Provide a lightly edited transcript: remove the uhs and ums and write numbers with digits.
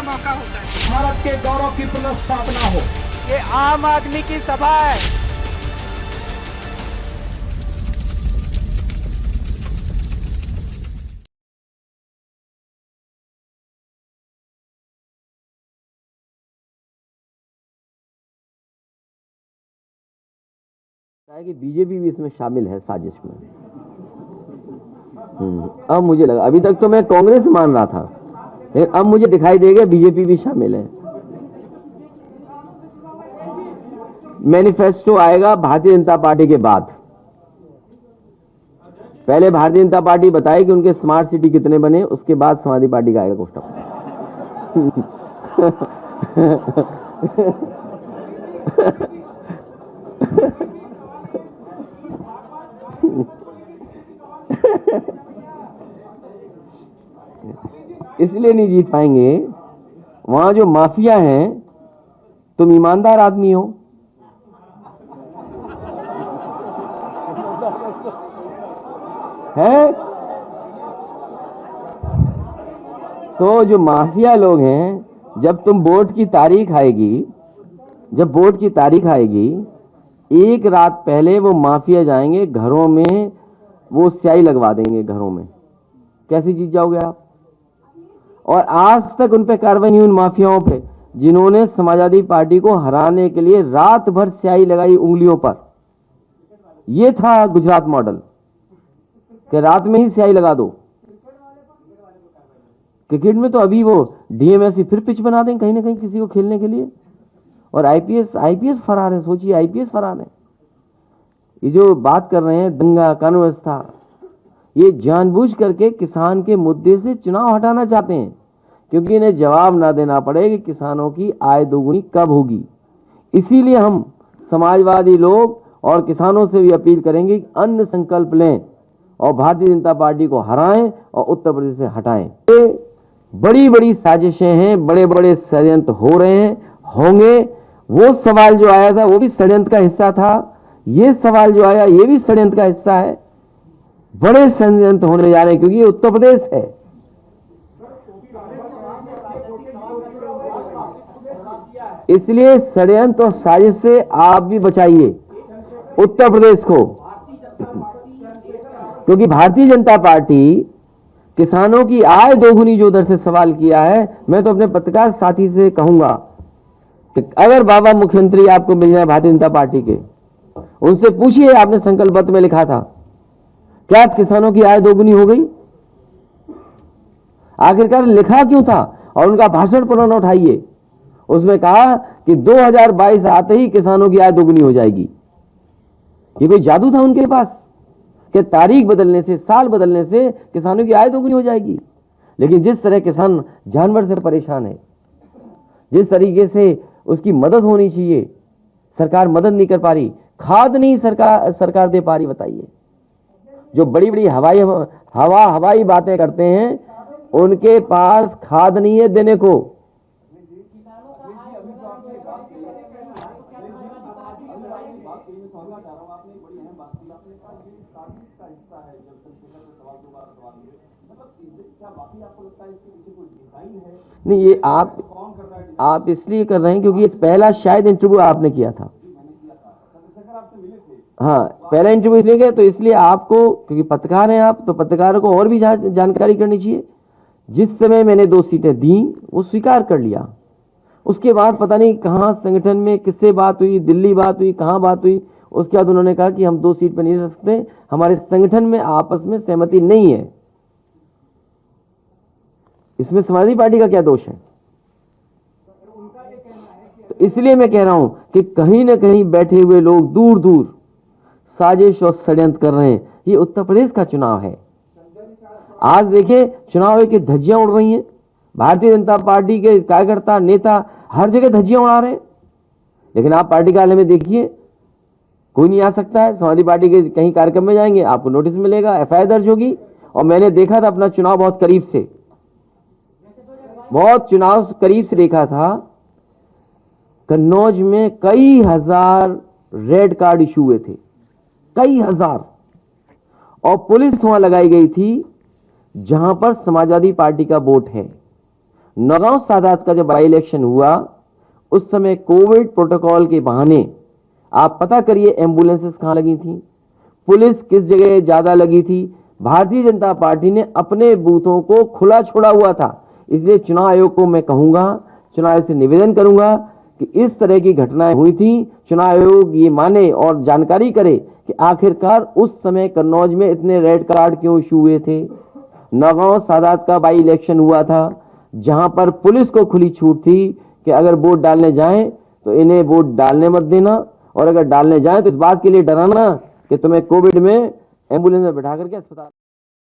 का मौका होता है। भारत के गौरव की पुनर्स्थापना हो। ये आम आदमी की सभा है। कि बीजेपी भी इसमें शामिल है साजिश में। अब मुझे लगा, अभी तक तो मैं कांग्रेस मान रहा था, लेकिन अब मुझे दिखाई देगा बीजेपी भी शामिल है। मैनिफेस्टो आएगा भारतीय जनता पार्टी के बाद। पहले भारतीय जनता पार्टी बताए कि उनके स्मार्ट सिटी कितने बने, उसके बाद समाजवादी पार्टी का आएगा कोष्टक। इसलिए नहीं जीत पाएंगे, वहां जो माफिया हैं, तुम ईमानदार आदमी हो, है तो जो माफिया लोग हैं, जब तुम वोट की तारीख आएगी, जब वोट की तारीख आएगी, एक रात पहले वो माफिया जाएंगे घरों में, वो स्याही लगवा देंगे घरों में। कैसे जीत जाओगे आप? और आज तक उन पे कार्रवाई नहीं, उन माफियाओं पे जिन्होंने समाजवादी पार्टी को हराने के लिए रात भर स्याही लगाई उंगलियों पर। ये था गुजरात मॉडल कि रात में ही स्याही लगा दो। क्रिकेट में तो अभी वो डीएमएससी फिर पिच बना दें कहीं ना कहीं किसी को खेलने के लिए, और आईपीएस फरार है। सोचिए, आईपीएस फरार है। ये जो बात कर रहे हैं दंगा कानून व्यवस्था, ये जानबूझ करके किसान के मुद्दे से चुनाव हटाना चाहते हैं, क्योंकि इन्हें जवाब ना देना पड़े कि किसानों की आय दोगुनी कब होगी। इसीलिए हम समाजवादी लोग और किसानों से भी अपील करेंगे कि अन्य संकल्प लें और भारतीय जनता पार्टी को हराएं और उत्तर प्रदेश से हटाएं। ये बड़ी बड़ी साजिशें हैं, बड़े बड़े षड्यंत्र हो रहे हैं, होंगे। वो सवाल जो आया था वो भी षड्यंत्र का हिस्सा था, ये सवाल जो आया ये भी षड्यंत्र का हिस्सा है। बड़े षड्यंत्र होने जा रहे हैं, क्योंकि ये उत्तर प्रदेश है। इसलिए षड्यंत्र और साजिश से आप भी बचाइए उत्तर प्रदेश को, क्योंकि भारतीय जनता पार्टी किसानों की आय दोगुनी जो उधर से सवाल किया है, मैं तो अपने पत्रकार साथी से कहूंगा कि अगर बाबा मुख्यमंत्री आपको मिल जाए भारतीय जनता पार्टी के, उनसे पूछिए आपने संकल्प पत्र में लिखा था क्या किसानों की आय दोगुनी हो गई? आखिरकार लिखा क्यों था? और उनका भाषण पुराना उठाइए, उसमें कहा कि 2022 आते ही किसानों की आय दोगुनी हो जाएगी। ये कोई जादू था उनके पास कि तारीख बदलने से, साल बदलने से किसानों की आय दोगुनी हो जाएगी? लेकिन जिस तरह किसान जानवर से परेशान है, जिस तरीके से उसकी मदद होनी चाहिए, सरकार मदद नहीं कर पा रही, खाद नहीं सरकार दे पा रही। बताइए, जो बड़ी बड़ी हवाई बातें करते हैं, उनके पास खाद नहीं है देने को। नहीं, ये आप इसलिए कर रहे हैं क्योंकि ये पहला शायद इंटरव्यू आपने किया था। हाँ, पहला इंटरव्यू इसलिए गए, तो इसलिए आपको, क्योंकि पत्रकार हैं आप, तो पत्रकारों को और भी जानकारी करनी चाहिए। जिस समय मैंने 2 सीटें दी वो स्वीकार कर लिया, उसके बाद पता नहीं कहाँ संगठन में किससे बात हुई, दिल्ली बात हुई, कहाँ बात हुई, उसके बाद उन्होंने कहा कि हम 2 सीट पर नहीं रह सकते, हमारे संगठन में आपस में सहमति नहीं है। इसमें समाजवादी पार्टी का क्या दोष है? तो इसलिए मैं कह रहा हूं कि कहीं ना कहीं बैठे हुए लोग दूर दूर साजिश और षड्यंत्र कर रहे हैं। ये उत्तर प्रदेश का चुनाव है। आज देखिए, चुनाव की धज्जियां उड़ रही हैं, भारतीय जनता पार्टी के कार्यकर्ता नेता हर जगह धज्जियां उड़ा रहे हैं, लेकिन आप पार्टी कार्यालय में देखिए कोई नहीं आ सकता है। समाजवादी पार्टी के कहीं कार्यक्रम में जाएंगे, आपको नोटिस मिलेगा, एफआईआर दर्ज होगी। और मैंने देखा था अपना चुनाव बहुत करीब से, बहुत चुनाव करीब से देखा था। कन्नौज में कई हजार रेड कार्ड इशू हुए थे, कई हजार, और पुलिस वहां लगाई गई थी जहां पर समाजवादी पार्टी का वोट है। नौगांव सादात का जब बाई इलेक्शन हुआ उस समय कोविड प्रोटोकॉल के बहाने आप पता करिए एम्बुलेंसेस कहां लगी थी, पुलिस किस जगह ज्यादा लगी थी। भारतीय जनता पार्टी ने अपने बूथों को खुला छोड़ा हुआ था। इसलिए चुनाव आयोग को मैं कहूंगा, चुनाव आयोग से निवेदन करूंगा कि इस तरह की घटनाएं हुई थी, चुनाव आयोग ये माने और जानकारी करे कि आखिरकार उस समय कन्नौज में इतने रेड कार्ड क्यों इशू हुए थे। नौगांव सादात का बाई इलेक्शन हुआ था जहां पर पुलिस को खुली छूट थी कि अगर वोट डालने जाएं तो इन्हें वोट डालने मत देना, और अगर डालने जाएं तो इस बात के लिए डराना कि तुम्हें कोविड में एम्बुलेंस में बैठा करके अस्पताल